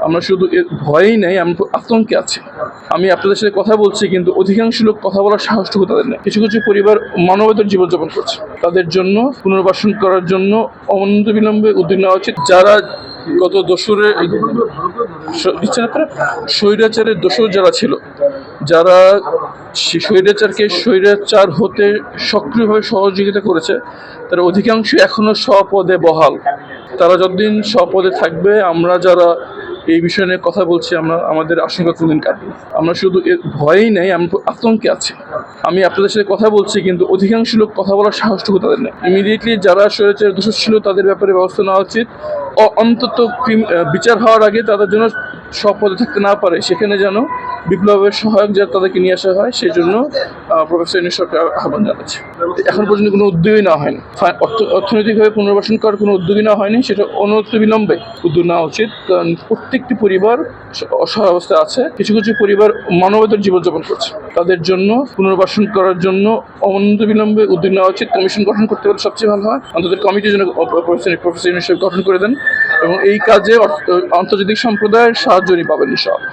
আমরা শুধু এর ভয়েই নেই, আমরা আতঙ্কে আছি। আমি আপনাদের সাথে কথা বলছি, কিন্তু অধিকাংশ লোক কথা বলার সাহসটুকু তাদের নেই। কিছু কিছু পরিবার মানবেতর জীবনযাপন করছে। তাদের জন্য পুনর্বাসন করার জন্য অনন্তবিলম্বে উদ্যোগ নেওয়া উচিত। যারা গত দোসরে দিচ্ছেন আপনারা, স্বৈরাচারের দোসর যারা ছিল, যারা স্বৈরাচারকে স্বৈরাচার হতে সক্রিয়ভাবে সহযোগিতা করেছে, তারা অধিকাংশ এখনো স্বপদে বহাল। তারা যতদিন স্বপদে থাকবে, আমরা যারা এই বিষয় নিয়ে কথা বলছি, আমরা আমাদের আশঙ্কা কোনদিন কাটবে। আমরা শুধু এর ভয়েই নেই, আমরা আতঙ্কে আছি। আমি আপনাদের সাথে কথা বলছি, কিন্তু অধিকাংশ লোক কথা বলার সাহসটুকু তাদের নেই। ইমিডিয়েটলি যারা স্বৈরাচারের দোষী ছিল তাদের ব্যাপারে ব্যবস্থা নেওয়া উচিত। অন্তত বিচার হওয়ার আগে তাদের জন্য স্বপদে থাকতে না পারে, সেখানে যেন বিপ্লবের সহায়ক যারা তাদেরকে নিয়ে আসা হয়, সেই জন্য প্রফেসর ইউনূস সরকার আহ্বান জানাচ্ছে। এখন পর্যন্ত কোনো উদ্যোগই নেওয়া হয়নি, অর্থনৈতিকভাবে পুনর্বাসন করার কোনো উদ্যোগই নেওয়া হয়নি। সেটা অনতিবিলম্বে উদ্যোগ নেওয়া উচিত, কারণ প্রত্যেকটি পরিবার অসহায় অবস্থায় আছে। কিছু কিছু পরিবার মানবেতর জীবনযাপন করছে। তাদের জন্য পুনর্বাসন করার জন্য অনতিবিলম্বে উদ্যোগ নেওয়া উচিত। কমিশন গঠন করতে পারলে সবচেয়ে ভালো হয়। অন্তত কমিটির জন্য প্রফেসর ইউনূস গঠন করে দেন, এবং এই কাজে আন্তর্জাতিক সম্প্রদায়ের সাহায্য পাবেন ইনশাআল্লাহ।